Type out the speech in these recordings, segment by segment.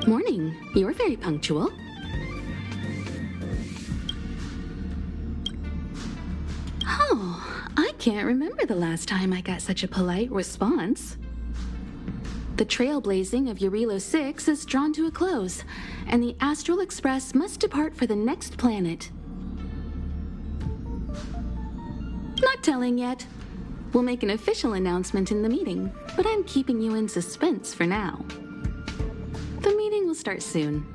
Morning. You're very punctual. Oh, I can't remember the last time I got such a polite response. The trailblazing of Eurilo 6 is drawn to a close, and the Astral Express must depart for the next planet. Not telling yet. We'll make an official announcement in the meeting, but I'm keeping you in suspense for now. The meeting will start soon.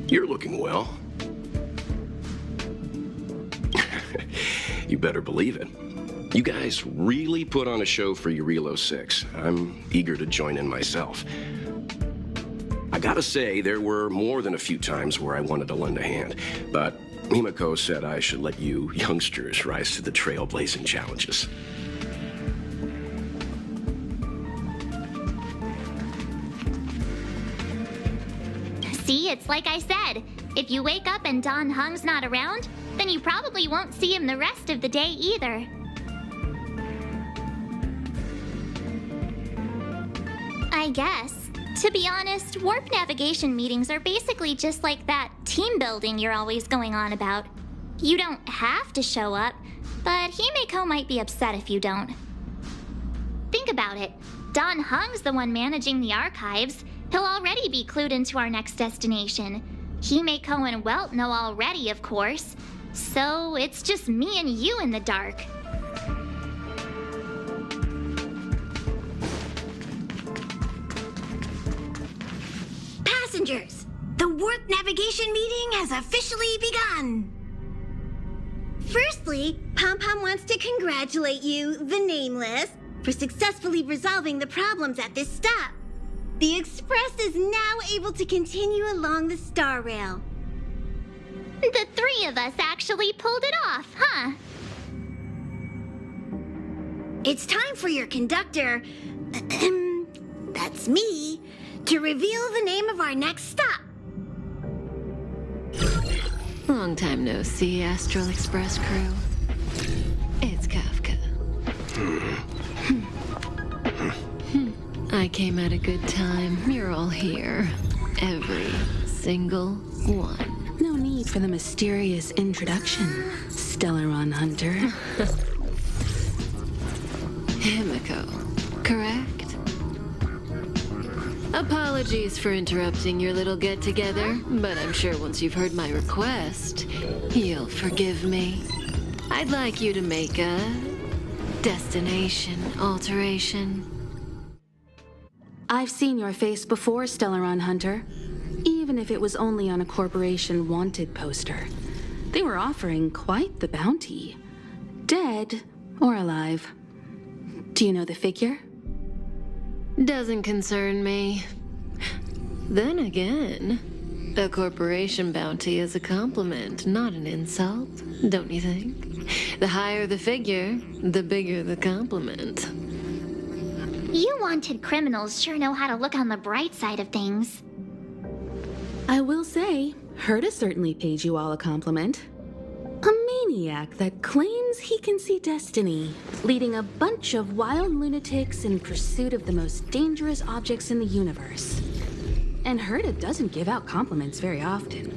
You're looking well. You better believe it. You guys really put on a show for Eurilo 6. I'm eager to join in myself. I gotta say, there were more than a few times where I wanted to lend a hand, but Himiko said I should let you youngsters rise to the trailblazing challenges. See, it's like I said. If you wake up and Don Hung's not around, then you probably won't see him the rest of the day either. I guess. To be honest, warp navigation meetings are basically just like that team building you're always going on about. You don't have to show up, but Himiko might be upset if you don't. Think about it. Don Hung's the one managing the archives. He'll already be clued into our next destination. Himiko and Welt know already, of course. So it's just me and you in the dark. Passengers, the warp navigation meeting has officially begun. Firstly, Pom Pom wants to congratulate you, the Nameless, for successfully resolving the problems at this stop. The Express is now able to continue along the Star Rail. The three of us actually pulled it off, huh? It's time for your conductor, that's me, to reveal the name of our next stop. Long time no see, Astral Express crew. It's Kafka. I came at a good time. You're all here. Every single one. No need for the mysterious introduction, Stellaron Hunter. Himiko, correct? Apologies for interrupting your little get-together, but I'm sure once you've heard my request, you'll forgive me. I'd like you to make a destination alteration. I've seen your face before, Stellaron Hunter. Even if it was only on a corporation wanted poster. They were offering quite the bounty. Dead or alive. Do you know the figure? Doesn't concern me. Then again, a corporation bounty is a compliment, not an insult, don't you think? The higher the figure, the bigger the compliment. You wanted criminals sure know how to look on the bright side of things. I will say, Herta certainly paid you all a compliment. A maniac that claims he can see destiny, leading a bunch of wild lunatics in pursuit of the most dangerous objects in the universe. And Herta doesn't give out compliments very often.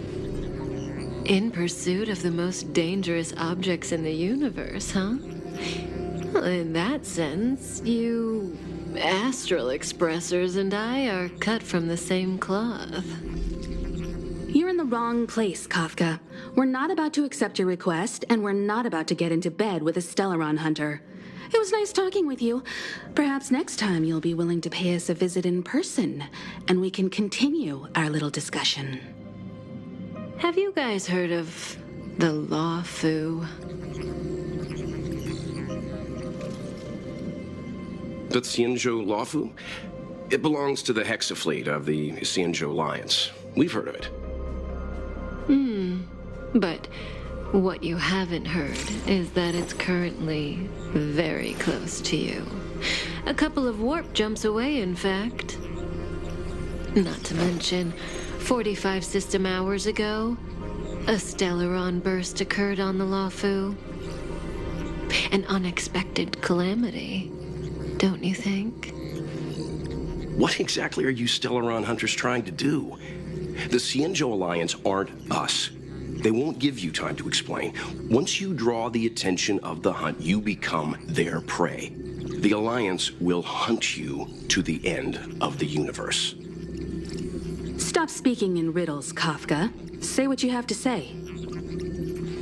In pursuit of the most dangerous objects in the universe, huh? Well, in that sense, you Astral Expressers and I are cut from the same cloth. You're in the wrong place, Kafka. We're not about to accept your request, and we're not about to get into bed with a Stellaron Hunter. It was nice talking with you. Perhaps next time you'll be willing to pay us a visit in person, and we can continue our little discussion. Have you guys heard of the Law Fu? The Xianzhou Laofu? It belongs to the Hexafleet of the Xianzhou Alliance. We've heard of it. But what you haven't heard is that it's currently very close to you. A couple of warp jumps away, in fact. Not to mention, 45 system hours ago, a Stellaron burst occurred on the Luofu. An unexpected calamity, don't you think? What exactly are you Stellaron hunters trying to do? The Xianzhou Alliance aren't us. They won't give you time to explain. Once you draw the attention of the hunt, you become their prey. The Alliance will hunt you to the end of the universe. Stop speaking in riddles, Kafka. Say what you have to say.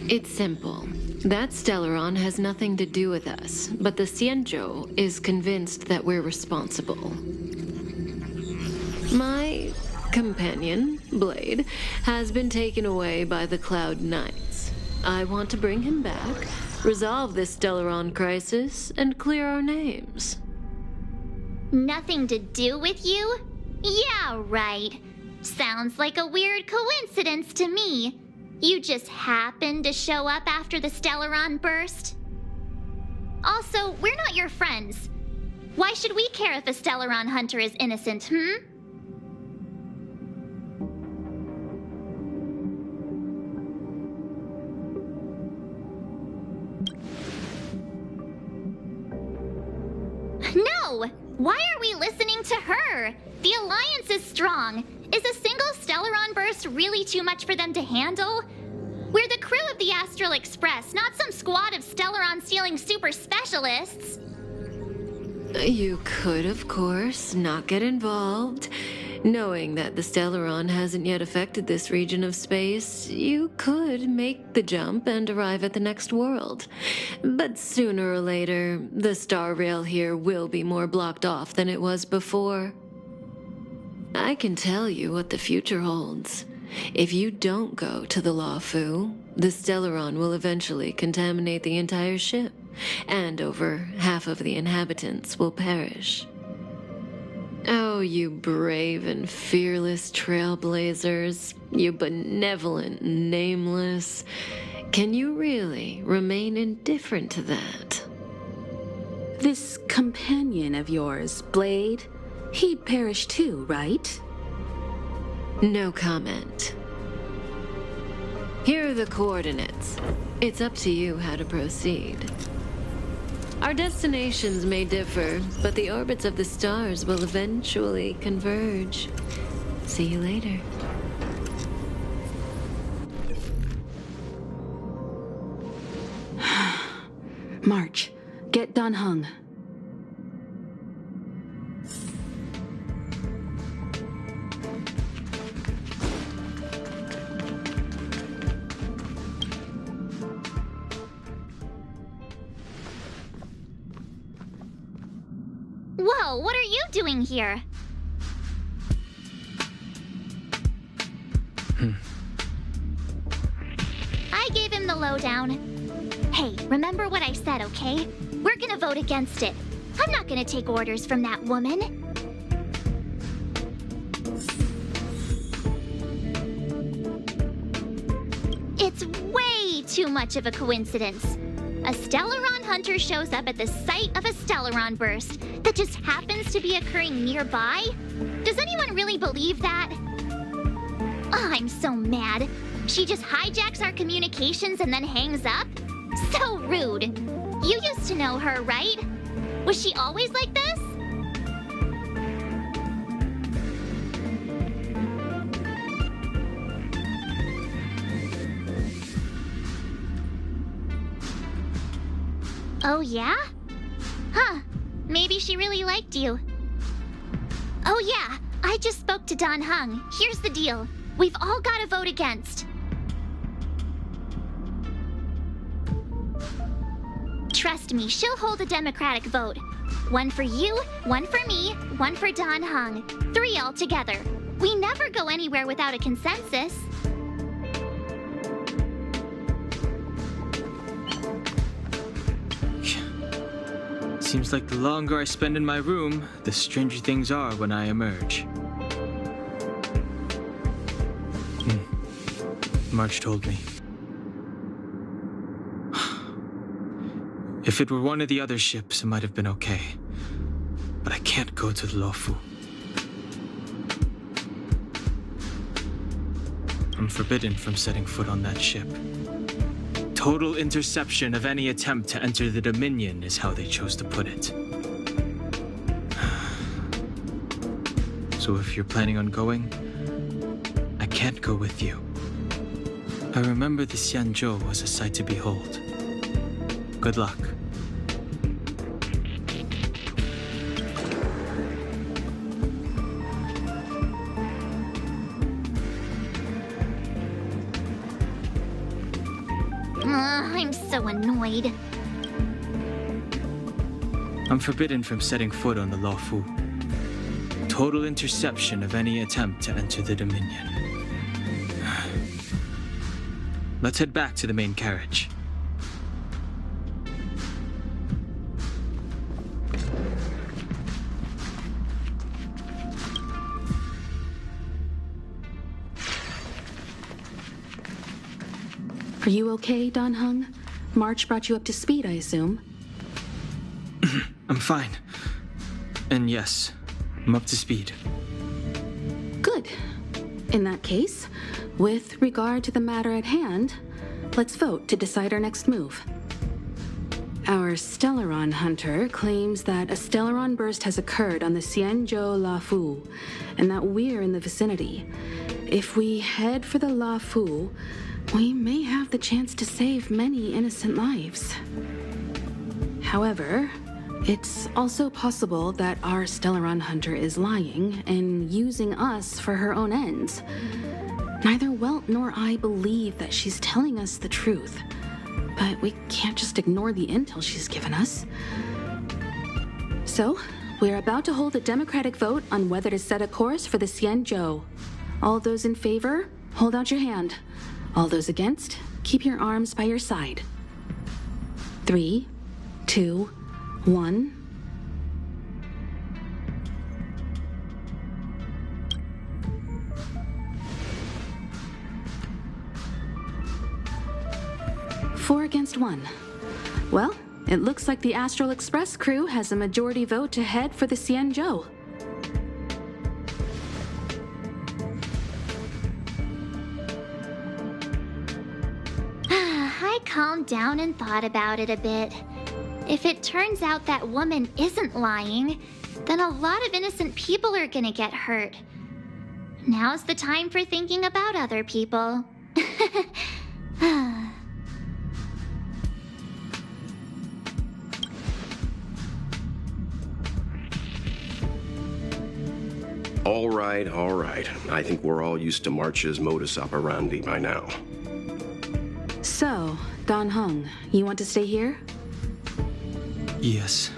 It's simple. That Stellaron has nothing to do with us, but the Xianzhou is convinced that we're responsible. My companion, Blade, has been taken away by the Cloud Knights. I want to bring him back, resolve this Stellaron crisis, and clear our names. Nothing to do with you? Yeah, right. Sounds like a weird coincidence to me. You just happened to show up after the Stellaron burst? Also, we're not your friends. Why should we care if a Stellaron hunter is innocent, No! Why are we listening to her? The Alliance is strong. Is a single Stellaron burst really too much for them to handle? We're the crew of the Astral Express, not some squad of Stellaron-stealing super specialists. You could, of course, not get involved. Knowing that the Stellaron hasn't yet affected this region of space, you could make the jump and arrive at the next world. But sooner or later, the star rail here will be more blocked off than it was before. I can tell you what the future holds. If you don't go to the Luofu, the Stellaron will eventually contaminate the entire ship, and over half of the inhabitants will perish. Oh, you brave and fearless trailblazers, you benevolent nameless. Can you really remain indifferent to that? This companion of yours, Blade, he'd perish too, right? No comment. Here are the coordinates. It's up to you how to proceed. Our destinations may differ, but the orbits of the stars will eventually converge. See you later. March, get Dan Heng. Whoa, what are you doing here? I gave him the lowdown. Hey, remember what I said, okay? We're gonna vote against it. I'm not gonna take orders from that woman. It's way too much of a coincidence. A Stellaron hunter shows up at the site of a Stellaron burst that just happens to be occurring nearby? Does anyone really believe that? Oh, I'm so mad. She just hijacks our communications and then hangs up? So rude. You used to know her, right? Was she always like this? Oh, yeah? Huh. Maybe she really liked you. Oh, yeah. I just spoke to Dan Heng. Here's the deal. We've all got to vote against. Trust me, she'll hold a democratic vote. One for you, one for me, one for Dan Heng. 3 altogether. We never go anywhere without a consensus. Seems like the longer I spend in my room, the stranger things are when I emerge. March told me. If it were one of the other ships, it might have been okay. But I can't go to the Lofu. I'm forbidden from setting foot on that ship. Total interception of any attempt to enter the Dominion is how they chose to put it. So if you're planning on going, I can't go with you. I remember the Xianzhou was a sight to behold. Good luck. I'm so annoyed. I'm forbidden from setting foot on the Luofu. Total interception of any attempt to enter the Dominion. Let's head back to the main carriage. Are you okay, Don Hung? March brought you up to speed, I assume. I'm fine. And yes, I'm up to speed. Good. In that case, with regard to the matter at hand, let's vote to decide our next move. Our Stellaron hunter claims that a Stellaron burst has occurred on the Xianzhou Luofu, and that we're in the vicinity. If we head for the Luofu, we may have the chance to save many innocent lives. However, it's also possible that our Stellaron hunter is lying and using us for her own ends. Neither Welt nor I believe that she's telling us the truth, but we can't just ignore the intel she's given us. So, we're about to hold a democratic vote on whether to set a course for the Xianzhou. All those in favor, hold out your hand. All those against, keep your arms by your side. 3, 2, 1. Four against 1. Well, it looks like the Astral Express crew has a majority vote to head for the Xianzhou. I calmed down and thought about it a bit. If it turns out that woman isn't lying, then a lot of innocent people are gonna get hurt. Now's the time for thinking about other people. All right, all right. I think we're all used to March's modus operandi by now. So, Don Hung, you want to stay here? Yes.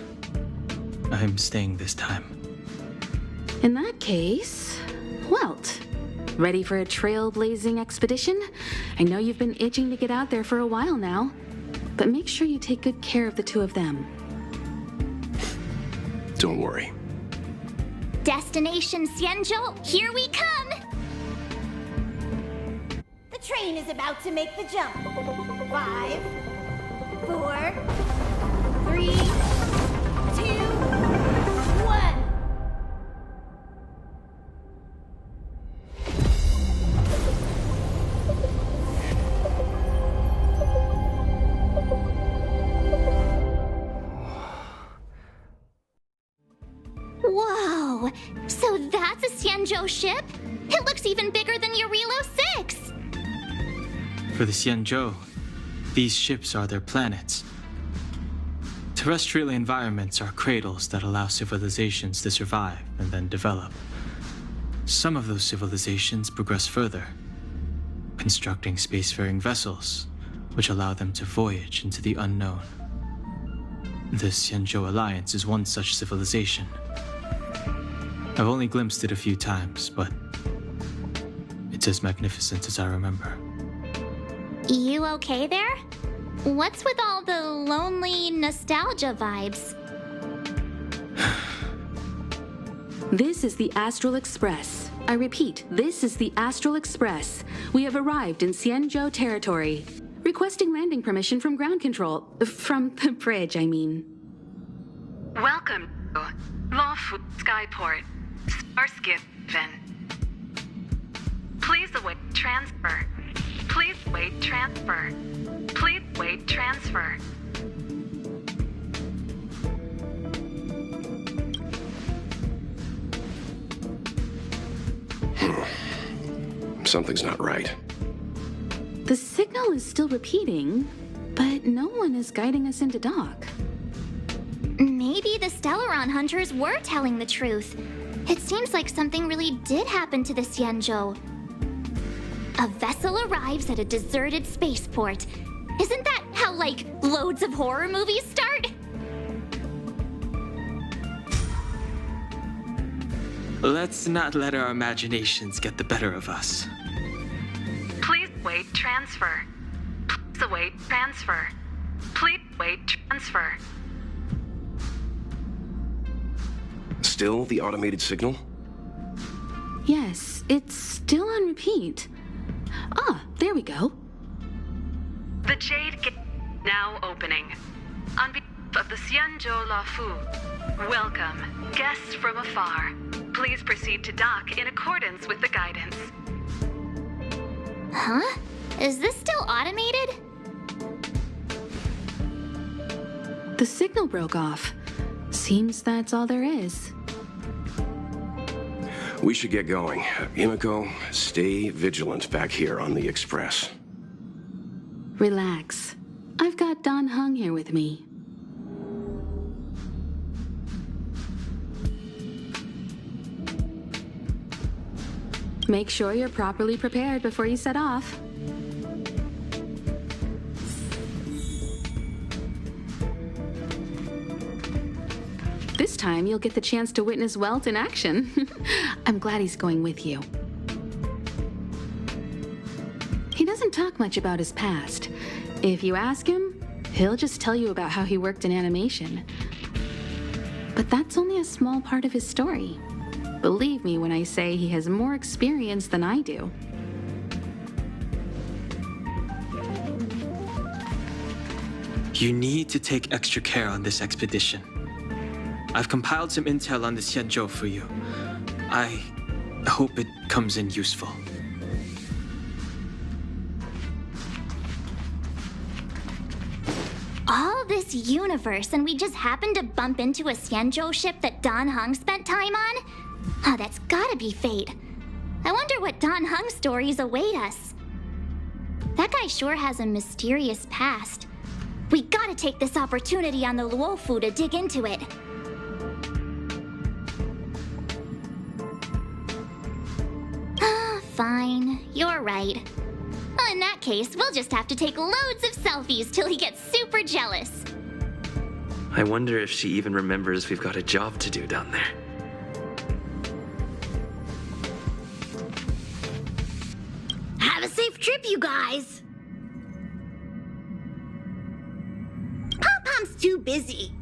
I'm staying this time. In that case, Welt, ready for a trailblazing expedition? I know you've been itching to get out there for a while now, but make sure you take good care of the two of them. Don't worry. Destination Xianzhou, here we come! The train is about to make the jump. 5, 4, 3, 2, 1. Whoa! So that's a Xianzhou ship? It looks even bigger than Eurilo 6! For the Xianzhou, these ships are their planets. Terrestrial environments are cradles that allow civilizations to survive and then develop. Some of those civilizations progress further, constructing spacefaring vessels, which allow them to voyage into the unknown. The Xianzhou Alliance is one such civilization. I've only glimpsed it a few times, but it's as magnificent as I remember. You okay there? What's with all the lonely nostalgia vibes? This is the Astral Express. I repeat, this is the Astral Express. We have arrived in Xianzhou territory. Requesting landing permission from ground control. From the bridge, I mean. Welcome to Lawful Skyport, Starskin. Please await transfer. Please wait transfer. Please wait transfer. Something's not right. The signal is still repeating, but no one is guiding us into dock. Maybe the Stellaron hunters were telling the truth. It seems like something really did happen to the Xianzhou. A vessel arrives at a deserted spaceport. Isn't that how, like, loads of horror movies start? Let's not let our imaginations get the better of us. Please wait transfer. Please await transfer. Please wait transfer. Still the automated signal? Yes, it's still on repeat. Ah, there we go. The Jade Gate now opening. On behalf of the Xianzhou Lafu, welcome, guests from afar. Please proceed to dock in accordance with the guidance. Huh? Is this still automated? The signal broke off. Seems that's all there is. We should get going. Himiko, stay vigilant back here on the Express. Relax. I've got Don Hung here with me. Make sure you're properly prepared before you set off. This time, you'll get the chance to witness Welt in action. I'm glad he's going with you. He doesn't talk much about his past. If you ask him, he'll just tell you about how he worked in animation. But that's only a small part of his story. Believe me when I say he has more experience than I do. You need to take extra care on this expedition. I've compiled some intel on the Xianzhou for you. I hope it comes in useful. All this universe, and we just happened to bump into a Xianzhou ship that Don Hung spent time on? Oh, that's gotta be fate. I wonder what Don Hung's stories await us. That guy sure has a mysterious past. We gotta take this opportunity on the Luofu to dig into it. Fine, you're right. Well, in that case, we'll just have to take loads of selfies till he gets super jealous. I wonder if she even remembers we've got a job to do down there. Have a safe trip, you guys! Pom-Pom's too busy.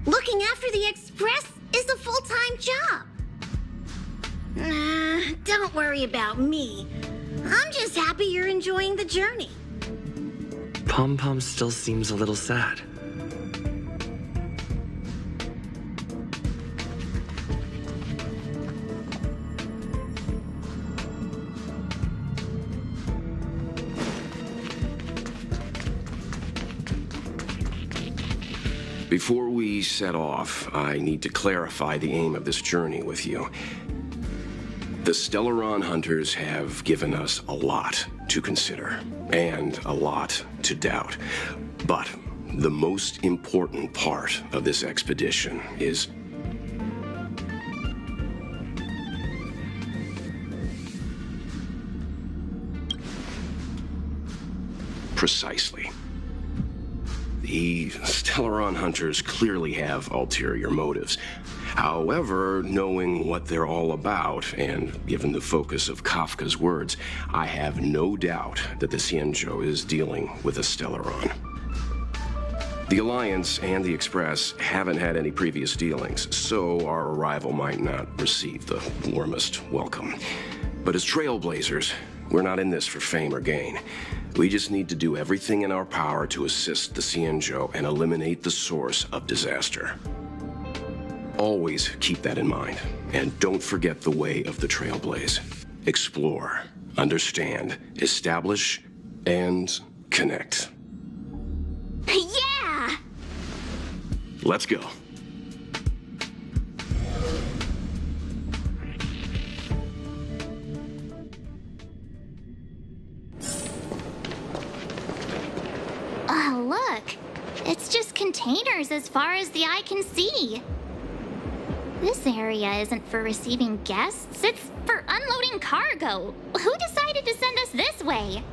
Looking after the Express is a full-time job. Don't worry about me. I'm just happy you're enjoying the journey. Pom-Pom still seems a little sad. Before we set off, I need to clarify the aim of this journey with you. The Stellaron hunters have given us a lot to consider, and a lot to doubt. But the most important part of this expedition is precisely. The Stellaron hunters clearly have ulterior motives. However, knowing what they're all about, and given the focus of Kafka's words, I have no doubt that the Xianzhou is dealing with a Stellaron. The Alliance and the Express haven't had any previous dealings, so our arrival might not receive the warmest welcome. But as trailblazers, we're not in this for fame or gain. We just need to do everything in our power to assist the Xianzhou and eliminate the source of disaster. Always keep that in mind, and don't forget the way of the Trailblaze. Explore, understand, establish, and connect. Yeah! Let's go. Oh, look. It's just containers as far as the eye can see. This area isn't for receiving guests, it's for unloading cargo. Who decided to send us this way?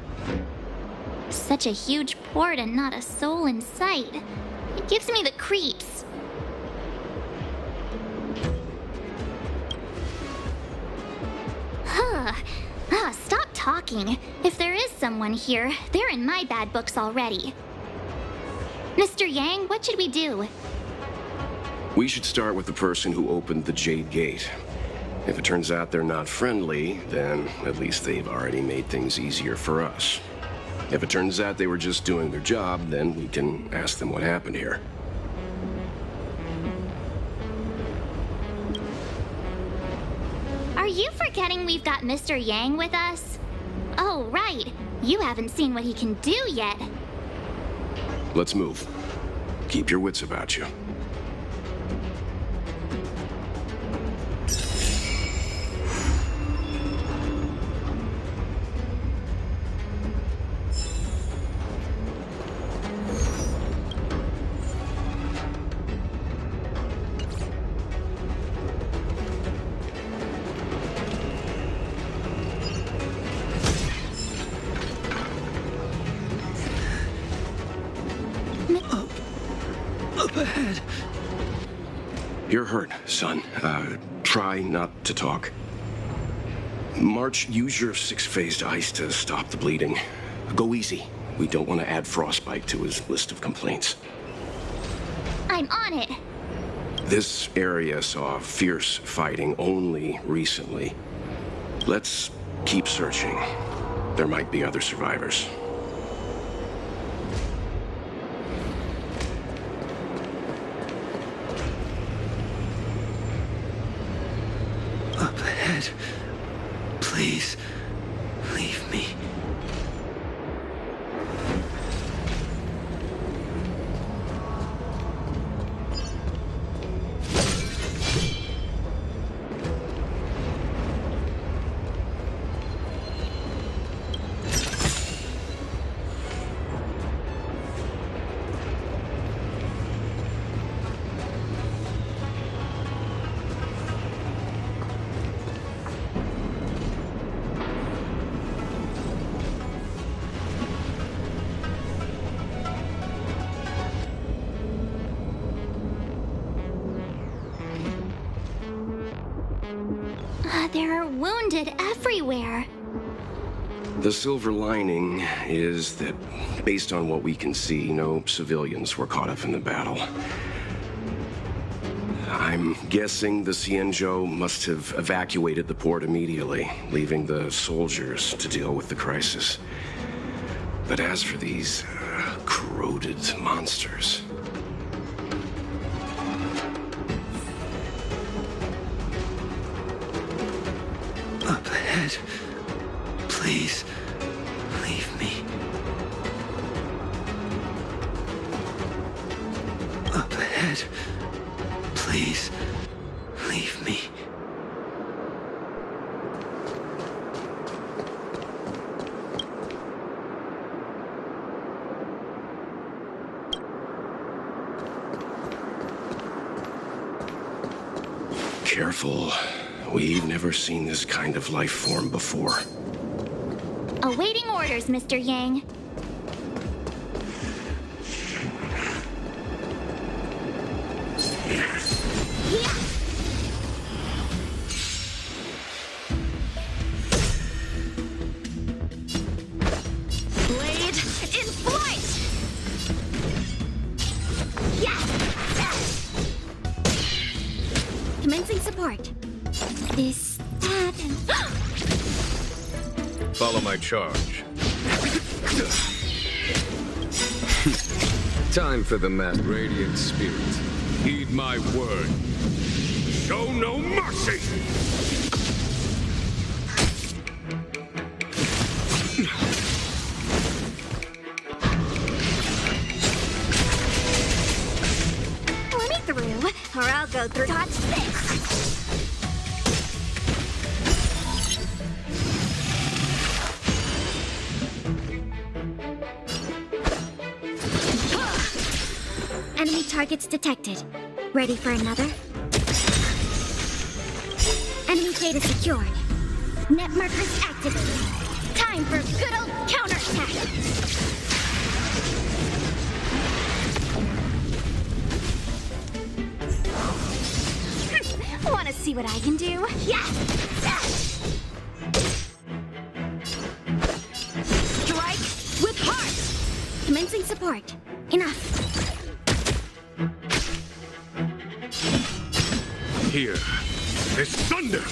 Such a huge port and not a soul in sight. It gives me the creeps. Stop talking. If there is someone here, they're in my bad books already. Mr. Yang, what should we do? We should start with the person who opened the Jade Gate. If it turns out they're not friendly, then at least they've already made things easier for us. If it turns out they were just doing their job, then we can ask them what happened here. Are you forgetting we've got Mr. Yang with us? Oh, right. You haven't seen what he can do yet. Let's move. Keep your wits about you. Up ahead. You're hurt, son. Try not to talk. March, use your six-phased ice to stop the bleeding. Go easy. We don't want to add frostbite to his list of complaints. I'm on it. This area saw fierce fighting only recently. Let's keep searching. There might be other survivors. Up ahead. Please, leave me. There are wounded everywhere. The silver lining is that, based on what we can see, no civilians were caught up in the battle. I'm guessing the Xianzhou must have evacuated the port immediately, leaving the soldiers to deal with the crisis. But as for these corroded monsters... Up ahead. Please, leave me. Up ahead. Please, leave me. Careful. We've never seen this kind of life form before. Awaiting orders, Mr. Yang. Blade in flight! Commencing support. This, that, and... Follow my charge. Time for the mass radiant spirit. Heed my word. Show no mercy! Let me through, or I'll go through. Touch this! Enemy targets detected. Ready for another? Enemy data secured. Net markers activated. Time for good old counterattack! Wanna see what I can do? Yeah! Strike with heart! Commencing support. Enough. Here is thunder!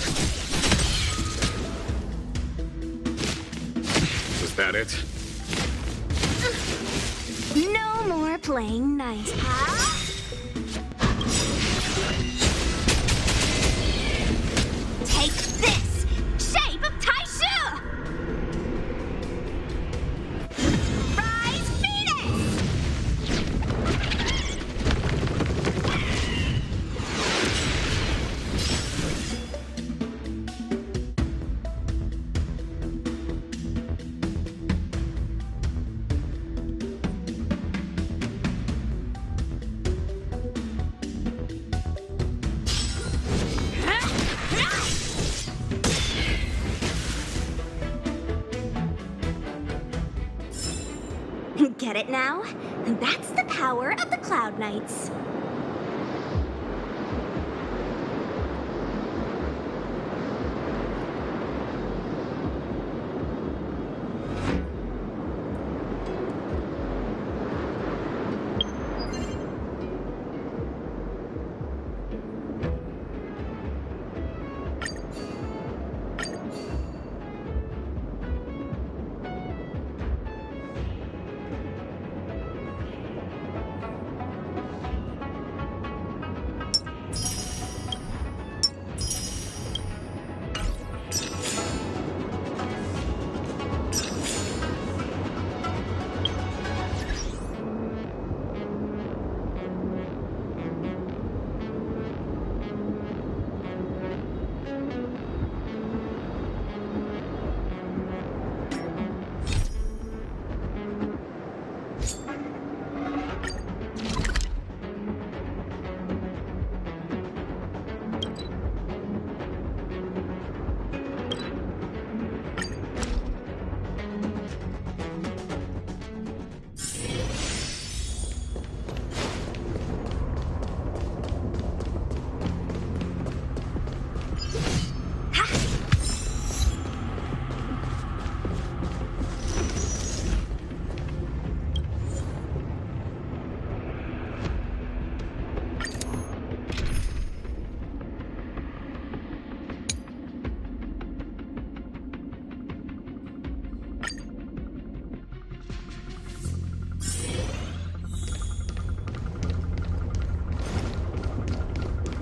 Was that it? No more playing nice, huh? Take this! Shape of Taishu! Rise Phoenix! Get it now? That's the power of the Cloud Knights.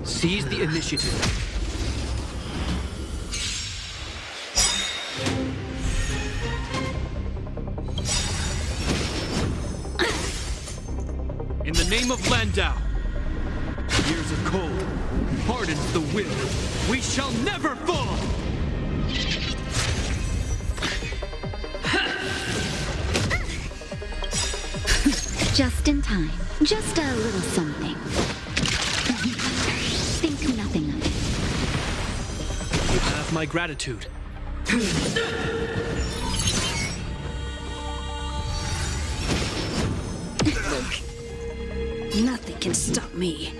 Seize the initiative. In the name of Landau, years of cold hardens the will. We shall never fall! Just in time. Just a little something. Think nothing of it. You have my gratitude. Nothing can stop me.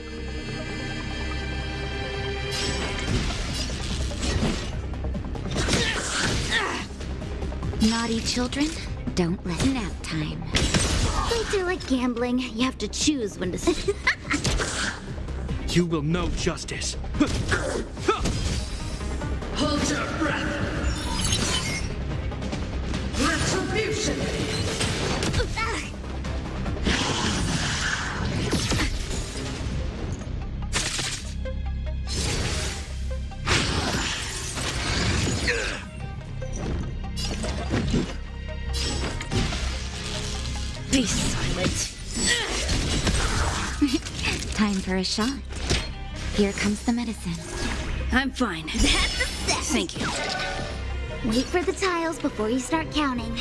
Naughty children, don't let nap time. They do like gambling. You have to choose when to... You will know justice. Hold your breath. Retribution. Be silent. Time for a shot. Here comes the medicine. I'm fine. That's a set. Thank you. Wait for the tiles before you start counting.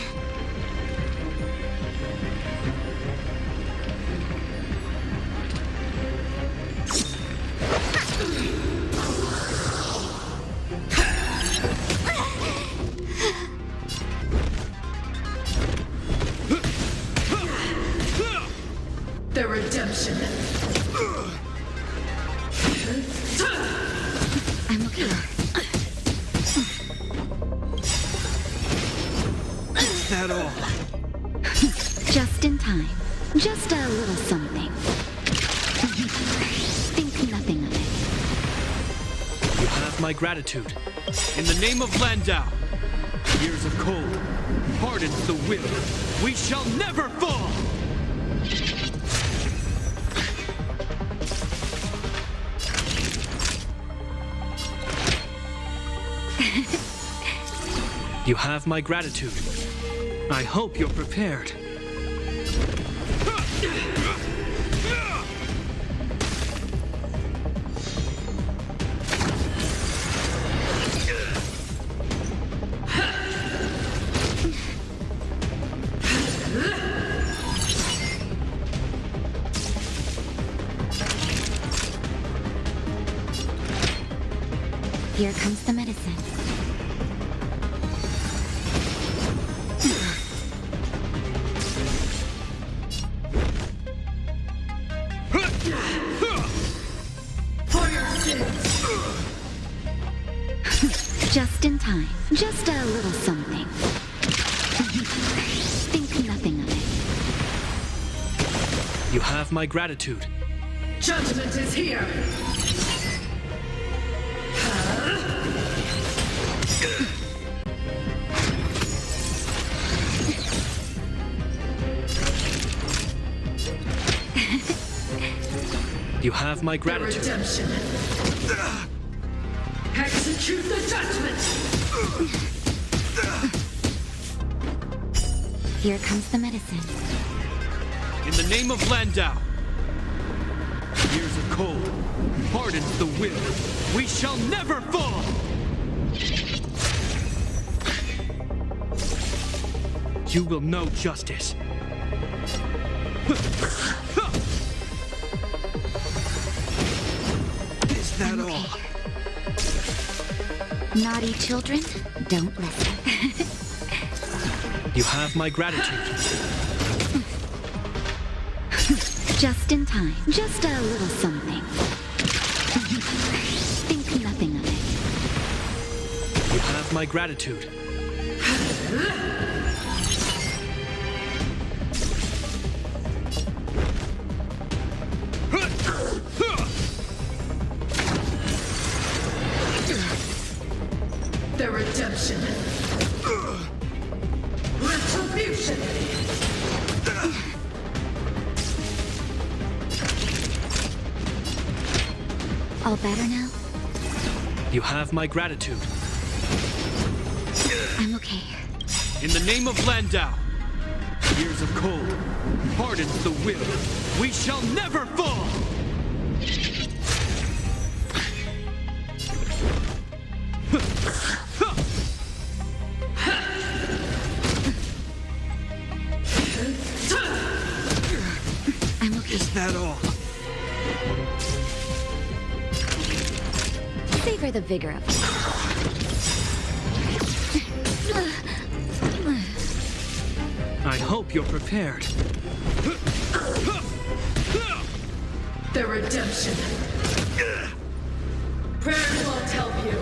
The redemption. I'm okay. Is that all? Just in time. Just a little something. Think nothing of it. You have my gratitude. In the name of Landau, years of cold hardens the will. We shall never fall! You have my gratitude. I hope you're prepared. Here comes the medicine. For your sins. Just in time. Just a little something. Think nothing of it. You have my gratitude. Judgment is here. You have my gratitude. The redemption. Execute the judgment. Here comes the medicine. In the name of Landau, years of cold hardens the will. We shall never fall! You will know justice. Is that all? Naughty children, don't listen. You have my gratitude. Just in time. Just a little something. Think nothing of it. You have my gratitude. The redemption. Retribution. All better now? You have my gratitude. I'm okay. In the name of Landau, years of cold hardens the will. We shall never fall! I'm okay. Is that all? Savor the vigor of it. I hope you're prepared. The redemption. Prayers won't help you.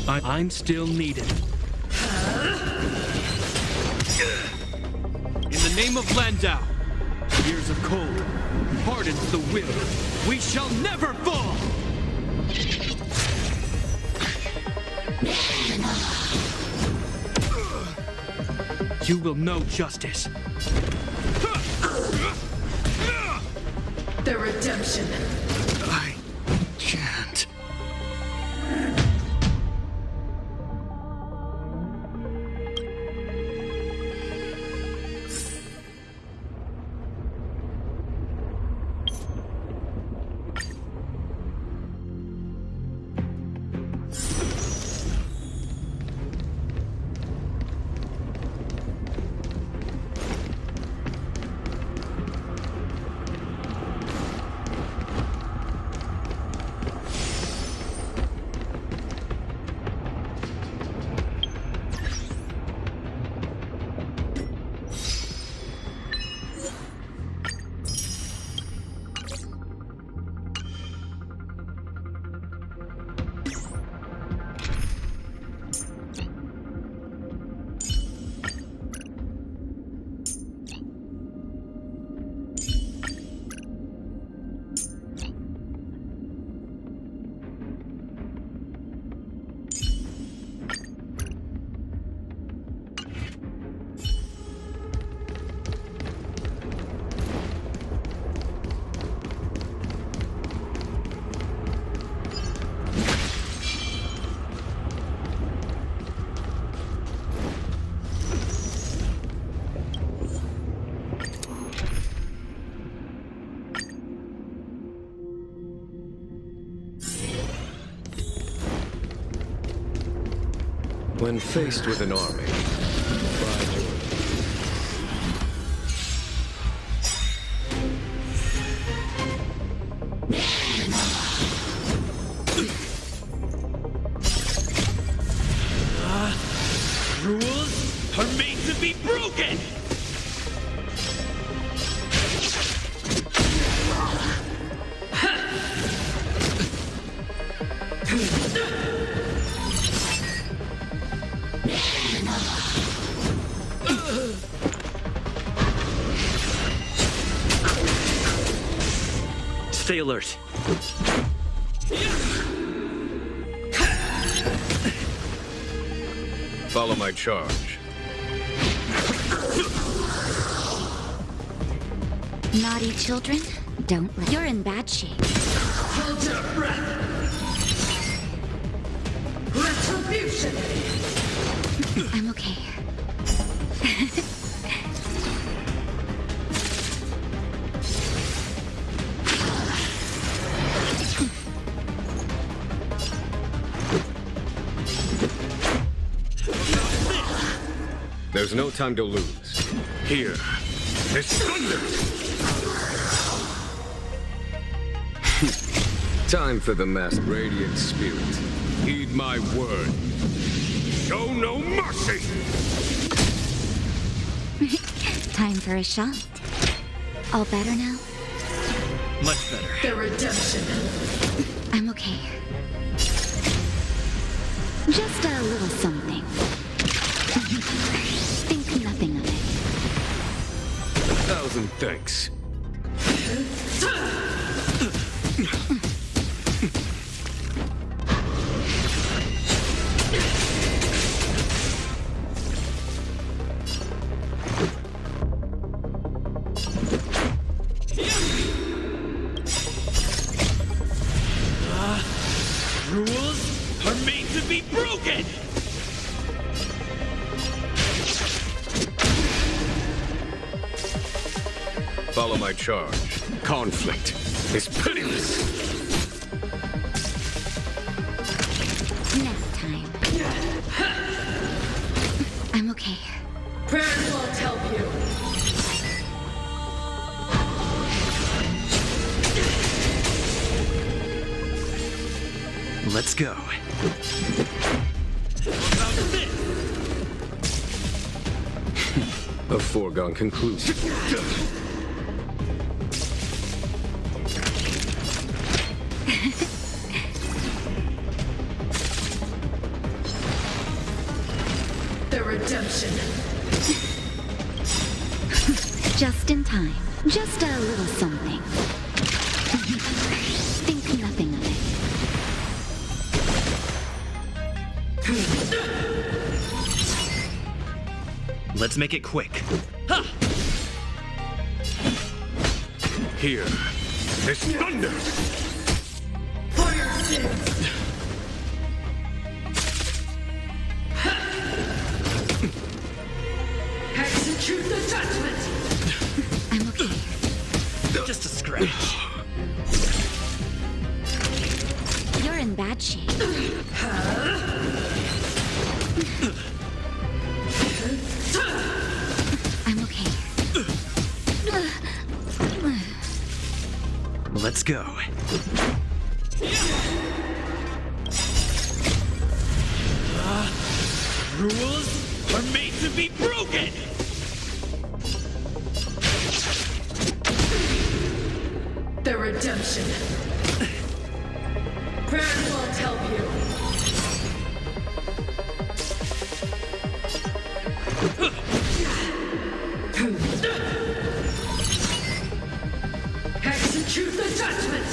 I'm still needed. name of Landau. Years of cold hardens the will. We shall never fall! You will know justice. The redemption. I can't. When faced with an army, bide your Rules are made to be broken! Stay alert. follow my charge. Naughty children, don't let. You're in bad shape. Hold your breath. Retribution. I'm okay. There's no time to lose. Here. It's thunder! Time for the master. Radiant spirit. Heed my word. Show no mercy! Time for a shot. All better now? Much better. The redemption. I'm okay. Just a little something. Think nothing of it. 1,000 thanks. Rules are made to be broken! Follow my charge. Conflict is pitiless. Nap time. I'm okay. Prayers won't help you. Let's go. A foregone conclusion. The redemption. Just in time. Just a little something. Think nothing of it. Let's make it quick. Ha! Here. This thunder! Fire sins! Execute the judgment! I'm okay. Just a scratch. You're in bad shape. I'm okay. Let's go. Rules are made to be broken! The redemption. Prayers won't help you. Execute the judgment!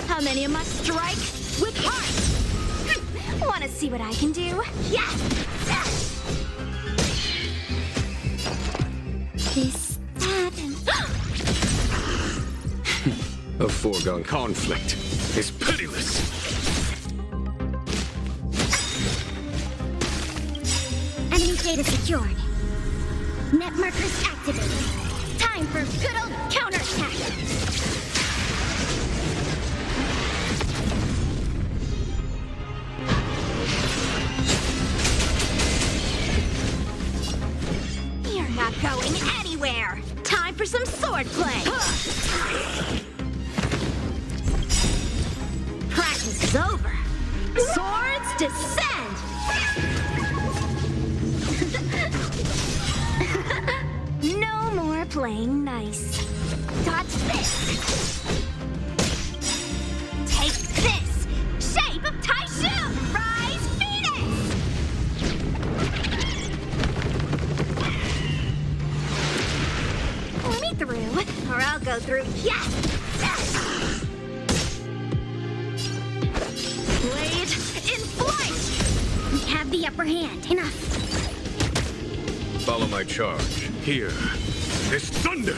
How many am I strike with heart? Wanna see what I can do? Yes! This, that, and... A foregone conflict is pitiless. Enemy data secured. Net markers activated. Time for good old counterattack. You're not going anywhere. Time for some swordplay. Practice is over. Swords descend. No more playing nice. Dodge this. Take this. Shape of Taishu. Rise, Phoenix. Let me through, or I'll go through. Yes. Blade in flight. We have the upper hand. Enough. Follow my charge. Here. This thunder!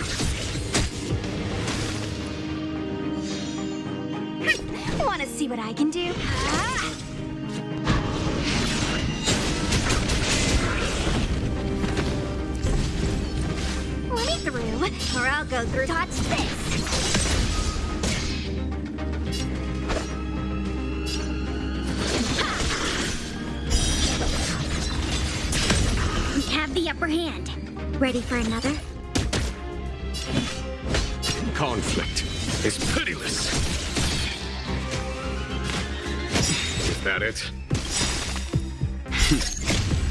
Wanna see what I can do? Let me through, or I'll go through. Touch this! We have the upper hand. Ready for another? Conflict is pitiless. Is that it?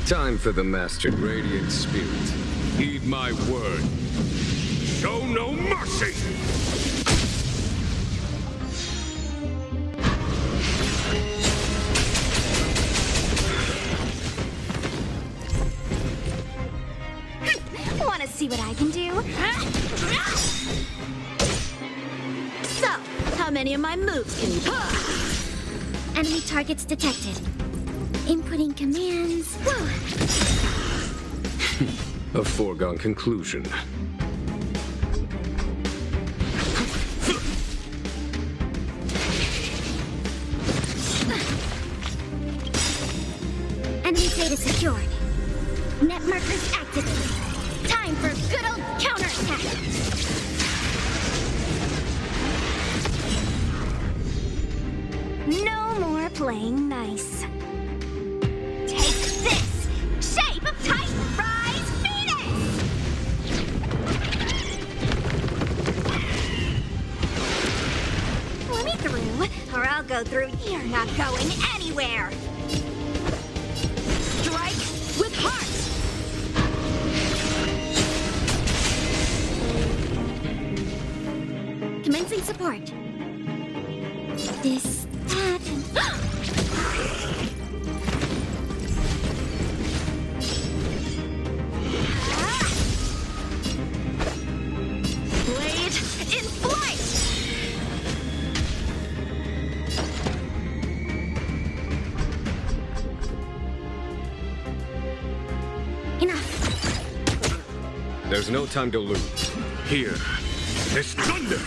Time for the mastered radiant spirit. Heed my word. Show no mercy! Wanna see what I can do? So, how many of my moves can you pull? Enemy targets detected. Inputting commands. A foregone conclusion. Enemy data secured. Net markers activated. Time for good old counterattack. No more playing nice. Take this! Shape of Titan! Rise, Phoenix! Let me through, or I'll go through. You're not going anywhere! Strike with heart! Commencing support. This, that, and... Blade in flight! Enough. There's no time to lose. Here. This thunder!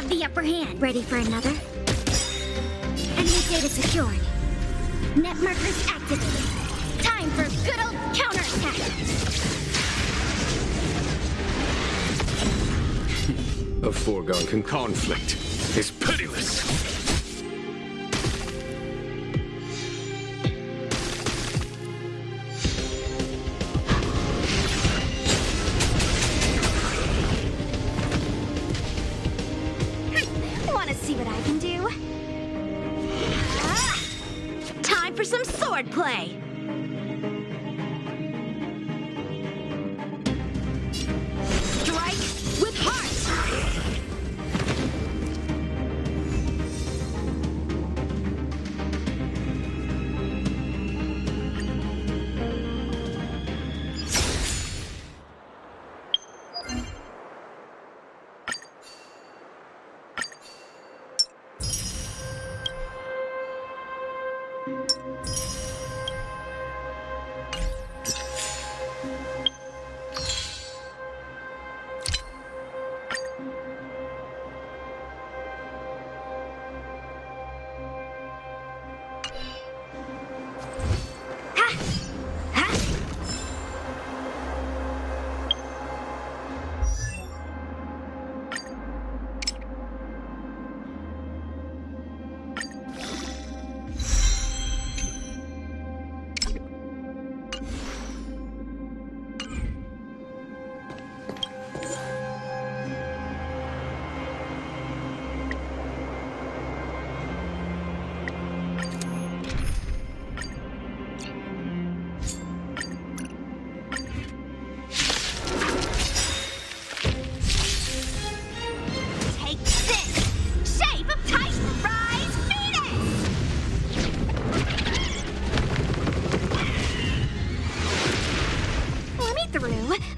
have the upper hand. Ready for another? Enemy data secured. Net markers activated. Time for good old counterattack. A foregone conflict is pitiless. Want to see what I can do? Time for some sword play. Strike with heart.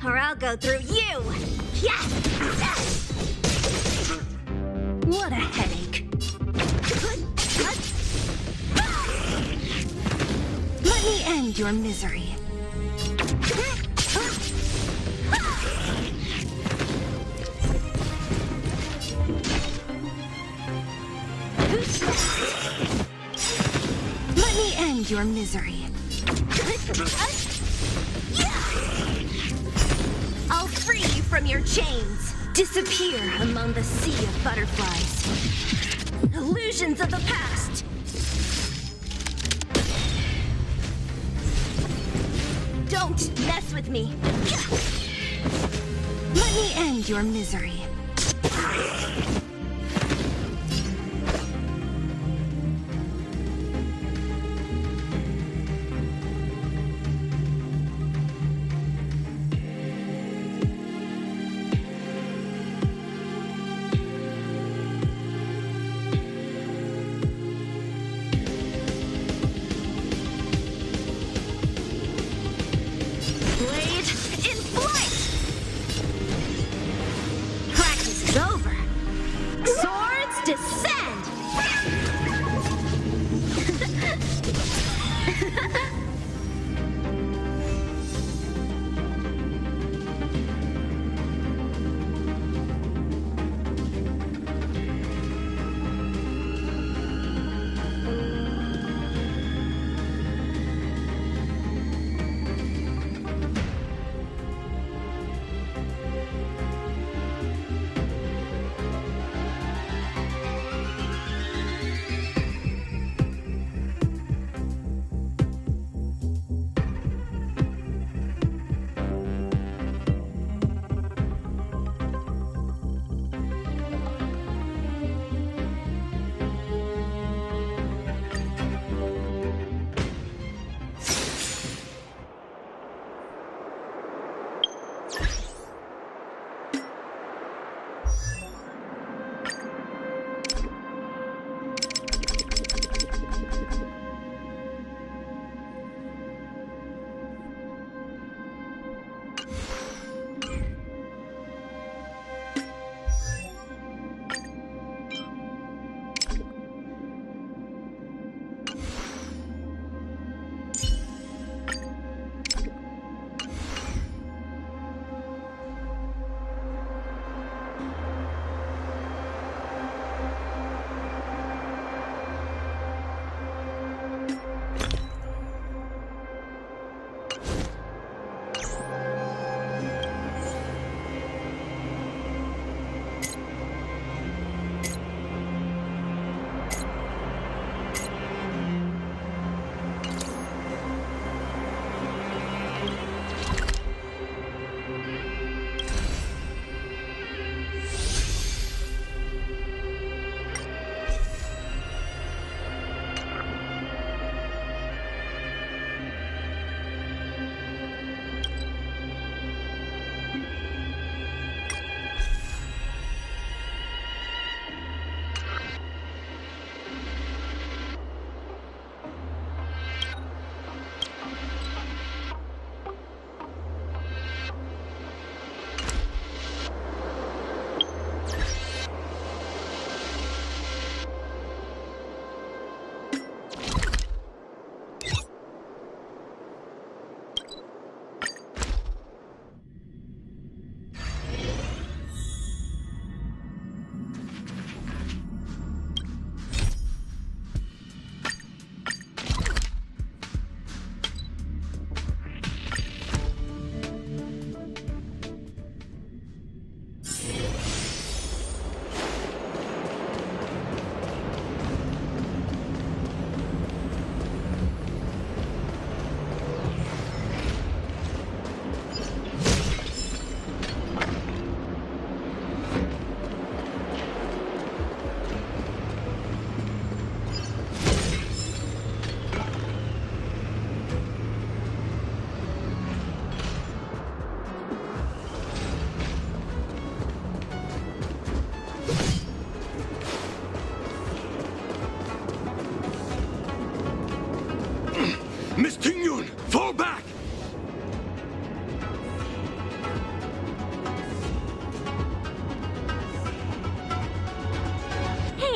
Or I'll go through you! Yes! What a headache. Let me end your misery. Let me end your misery. I'll free you from your chains. Disappear among the sea of butterflies. Illusions of the past. Don't mess with me. Let me end your misery.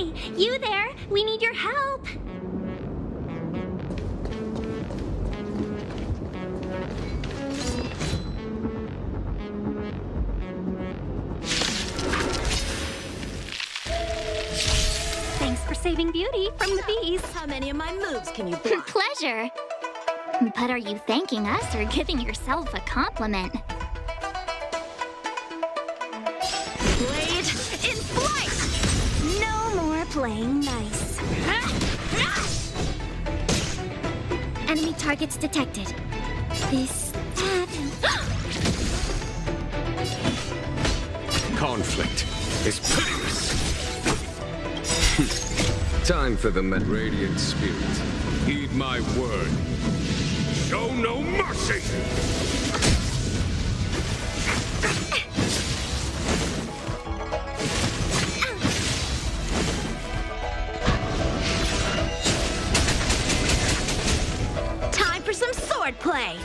Hey, you there? We need your help. Thanks for saving Beauty from the bees. How many of my moves can you block? Pleasure. But are you thanking us or giving yourself a compliment? Blade in flight! No more playing nice. Enemy targets detected. This, that, Conflict is pitiless. Time for the Radiant Spirit. Heed my word. Show no mercy! time for some sword play.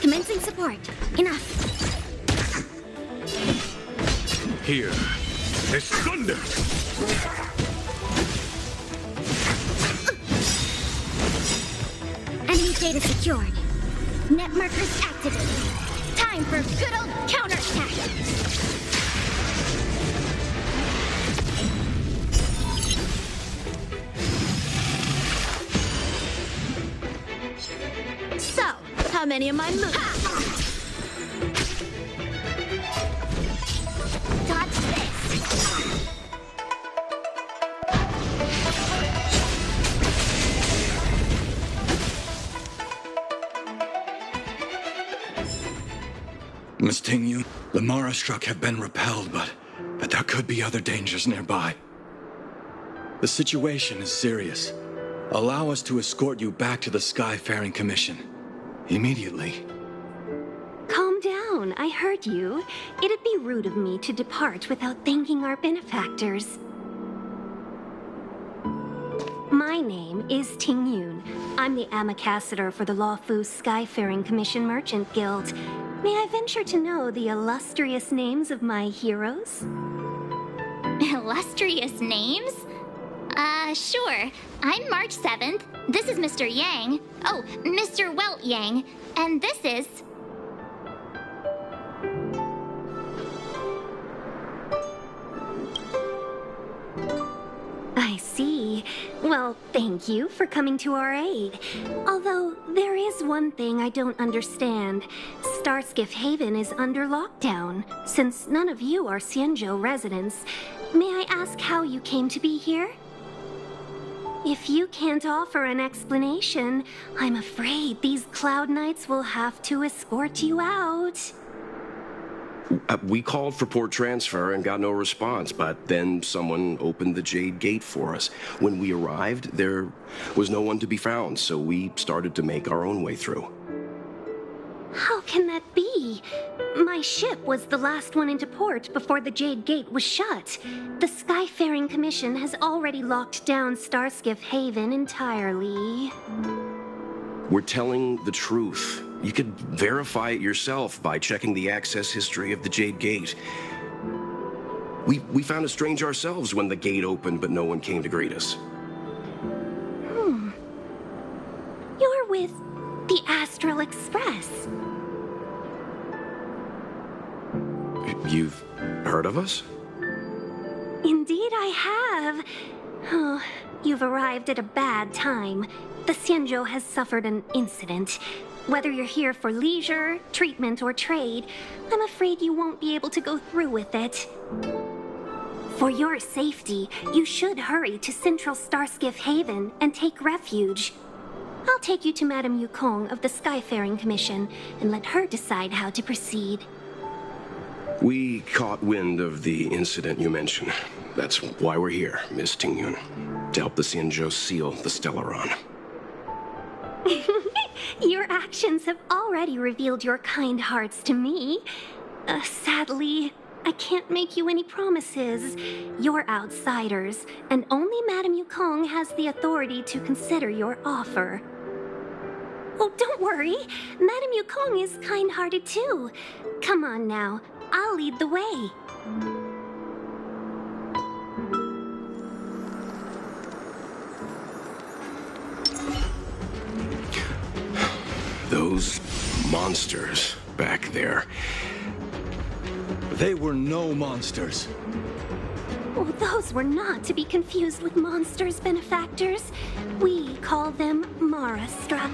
Commencing support. Enough. Here is thunder! Enemy data secured. Net markers activated. Time for good old counterattack. So, how many of my moves? Dodge this. Miss Tingyun, the Mara struck have been repelled, but there could be other dangers nearby. The situation is serious. Allow us to escort you back to the Skyfaring Commission. Immediately. Calm down, I heard you. It'd be rude of me to depart without thanking our benefactors. My name is Ting Yun. I'm the ambassador for the Lawfu Skyfaring Commission Merchant Guild. May I venture to know the illustrious names of my heroes? Illustrious names? Sure. I'm March 7th. This is Mr. Yang. Oh, Mr. Welt Yang. And this is... I see. Well, thank you for coming to our aid. Although, there is one thing I don't understand. Starskiff Haven is under lockdown. Since none of you are Xianzhou residents, may I ask how you came to be here? If you can't offer an explanation, I'm afraid these Cloud Knights will have to escort you out. We called for port transfer and got no response, but then someone opened the Jade Gate for us. When we arrived, there was no one to be found, so we started to make our own way through. How can that be? My ship was the last one into port before the Jade Gate was shut. The Skyfaring Commission has already locked down Starskiff Haven entirely. We're telling the truth. You could verify it yourself by checking the access history of the Jade Gate. We found it strange ourselves when the gate opened, but no one came to greet us. You're with the Astral Express. You've heard of us? Indeed I have. Oh, you've arrived at a bad time. The Xianzhou has suffered an incident. Whether you're here for leisure, treatment, or trade, I'm afraid you won't be able to go through with it. For your safety, you should hurry to Central Starskiff Haven and take refuge. I'll take you to Madame Yukong of the Skyfaring Commission and let her decide how to proceed. We caught wind of the incident you mentioned. That's why we're here, Miss Tingyun, to help the Xianzhou seal the Stellaron. Your actions have already revealed your kind hearts to me. Sadly, I can't make you any promises. You're outsiders, and only Madame Yukong has the authority to consider your offer. Oh, don't worry. Madame Yukong is kind-hearted too. Come on now, I'll lead the way. Those monsters back there. They were no monsters. Oh, those were not to be confused with monsters, benefactors. We call them Mara-struck.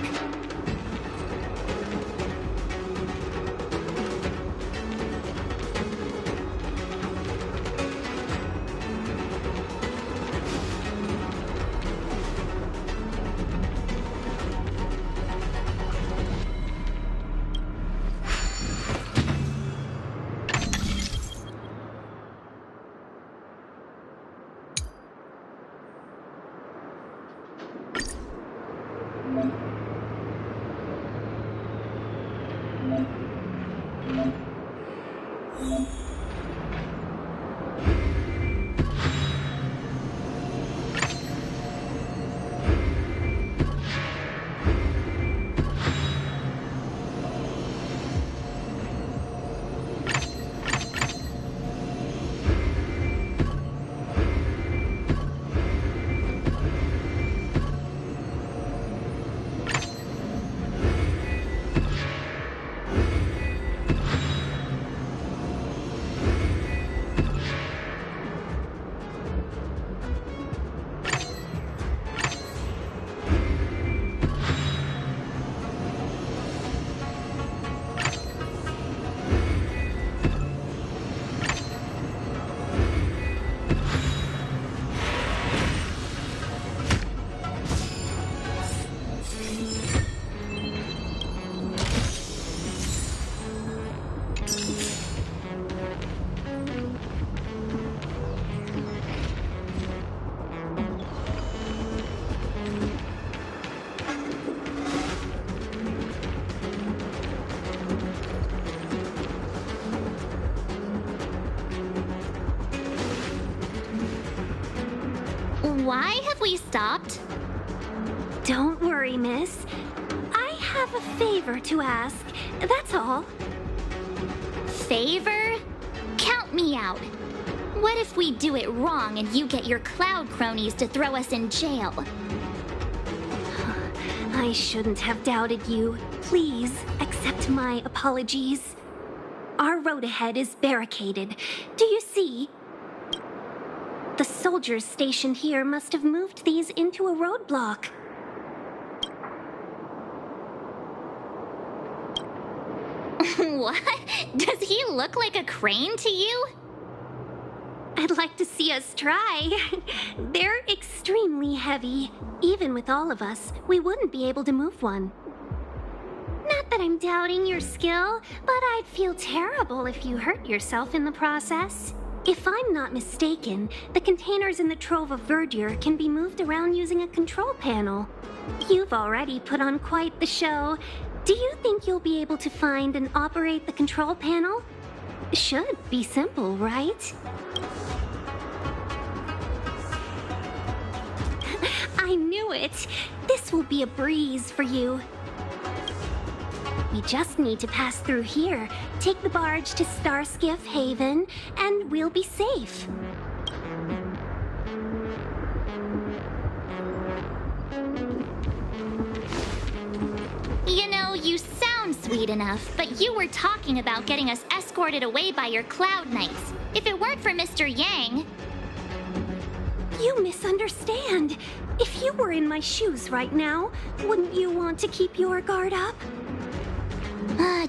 Why have we stopped? Don't worry, miss. I have a favor to ask, that's all. Favor? Count me out. What if we do it wrong and you get your cloud cronies to throw us in jail? I shouldn't have doubted you. Please accept my apologies. Our road ahead is barricaded. Do you see? The soldiers stationed here must have moved these into a roadblock. What? Does he look like a crane to you? I'd like to see us try. They're extremely heavy. Even with all of us, we wouldn't be able to move one. Not that I'm doubting your skill, but I'd feel terrible if you hurt yourself in the process. If I'm not mistaken, the containers in the Trove of Verdure can be moved around using a control panel. You've already put on quite the show. Do you think you'll be able to find and operate the control panel? Should be simple, right? I knew it! This will be a breeze for you. We just need to pass through here, take the barge to Starskiff Haven, and we'll be safe. You know, you sound sweet enough, but you were talking about getting us escorted away by your Cloud Knights. If it weren't for Mr. Yang... You misunderstand. If you were in my shoes right now, wouldn't you want to keep your guard up?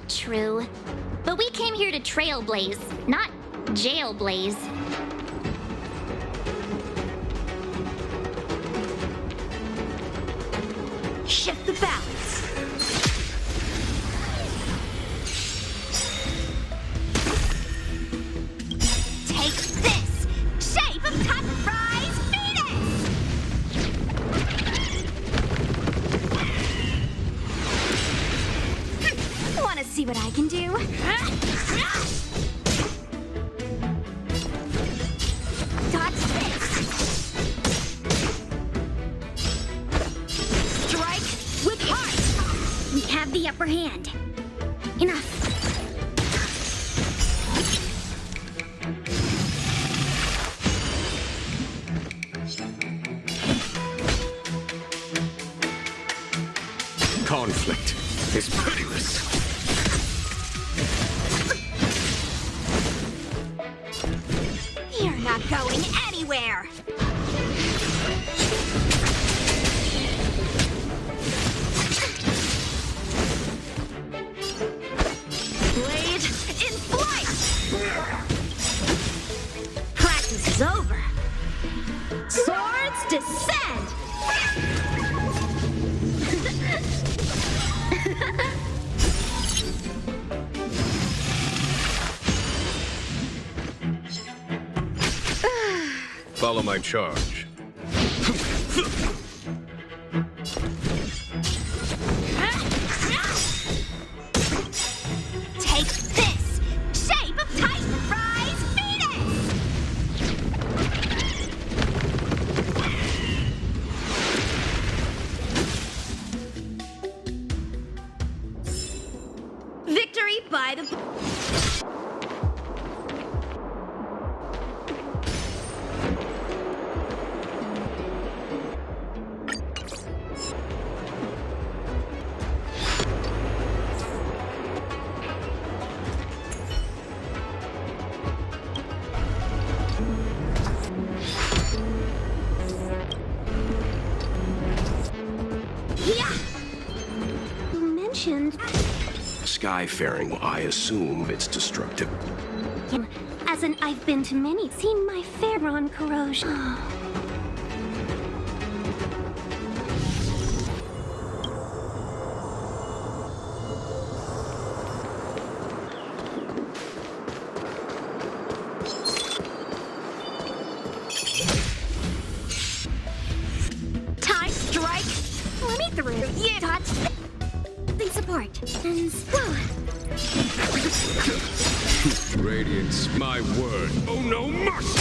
True. But we came here to trailblaze, not jailblaze. Shift the balance. Take this! Shape of Takurai Phoenix! Want to see what I can do? hand. Enough. Conflict is pitiless. You're not going anywhere! Blade in flight! Practice is over. Swords descend! Follow my charge. Take this! Shape of Titan Rise Phoenix! Victory by the... You mentioned Skyfaring, I assume it's destructive. him. As in, I've been to many, seen my fair on corrosion. Time strike! Let me through. Yeah, touch! Please support. And whoa. Radiance, my word. Oh no mercy!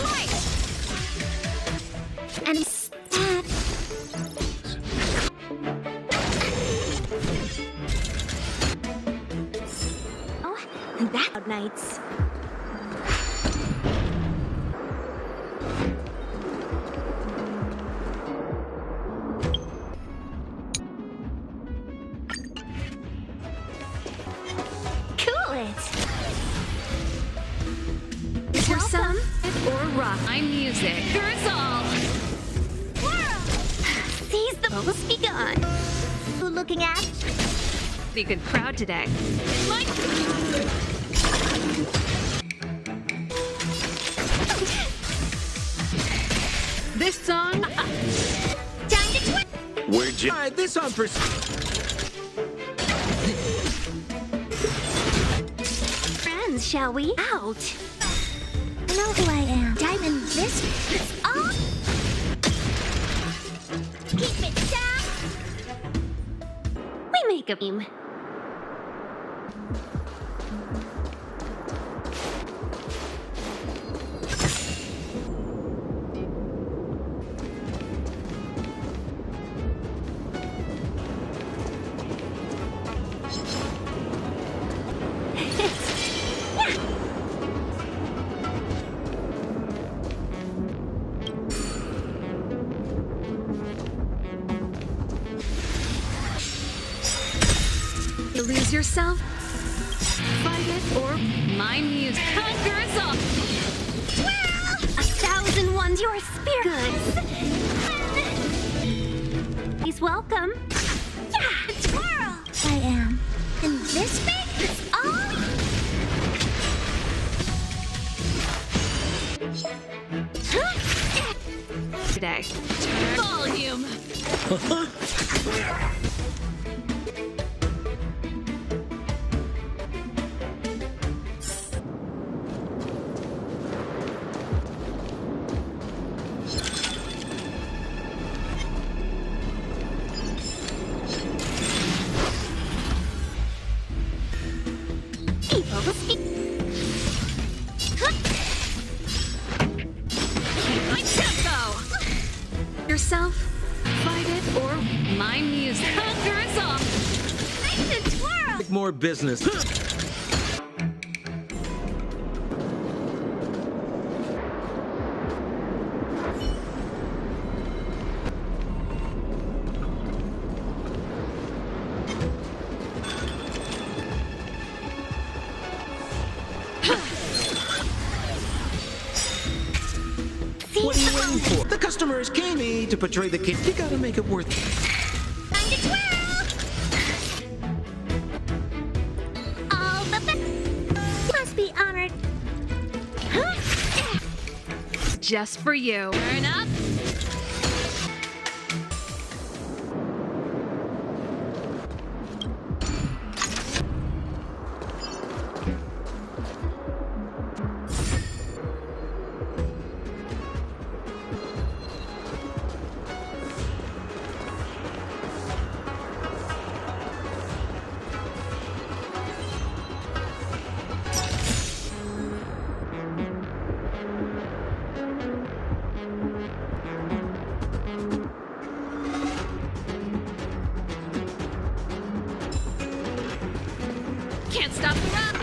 Right! And stab. Oh, that nights. Cool it. For some, Or rock. I'm music. Here's all! seize the bubbles begun. Who looking at? Be good crowd today. Like... This song... Time to twist! Where'd you... Alright, this on for... Friends, shall we? Out. I know who I am. Diamond this is all. Keep it down! We make a beam. You lose yourself? Fight it or my music. Conquer us all! Well, 1,001 your spirit. He's welcome. Yeah, twirl! I am. And this big is all. Today. Volume! People will speak. My tempo! more business. What are you waiting for? The customers came me to portray the king. You gotta make it worth it. Time to twirl! All the must be honored. Just for you. Turn up. Can't stop the run.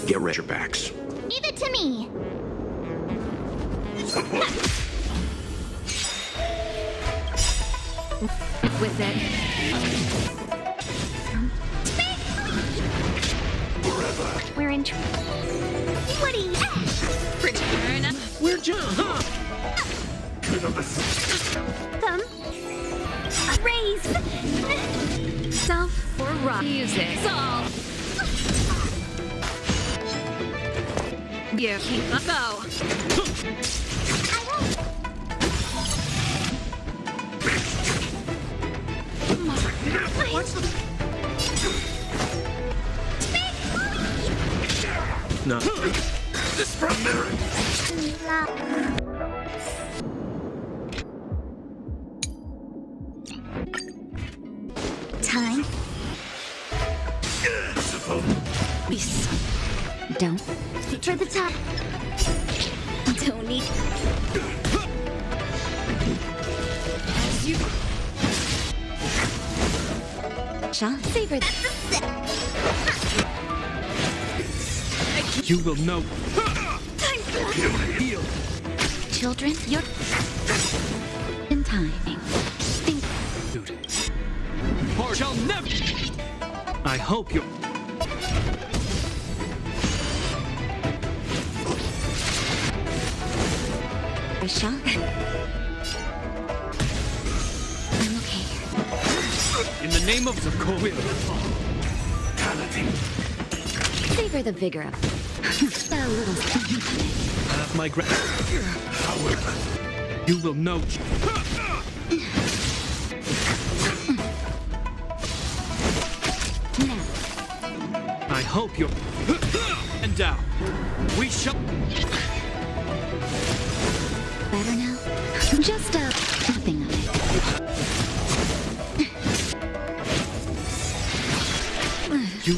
Get Razorbacks. Leave it to me. With it. We're in. Woody. We're just, huh? Them. Raise. Self or rock music. Solve. You keep a bow. What's the... No. This from Mary. Time. Peace. Don't. For the top. Don't need. As you. Shaw, savor. You will know. Time for Heal. Children, you're in time. Think. Dude. Or shall never. I hope you. Shaw. I'm okay. In the name of the will. Savor the vigor of a little. Have my You will know. Now. I hope you're. And down. We shall. better now? Just a nothing of it. You...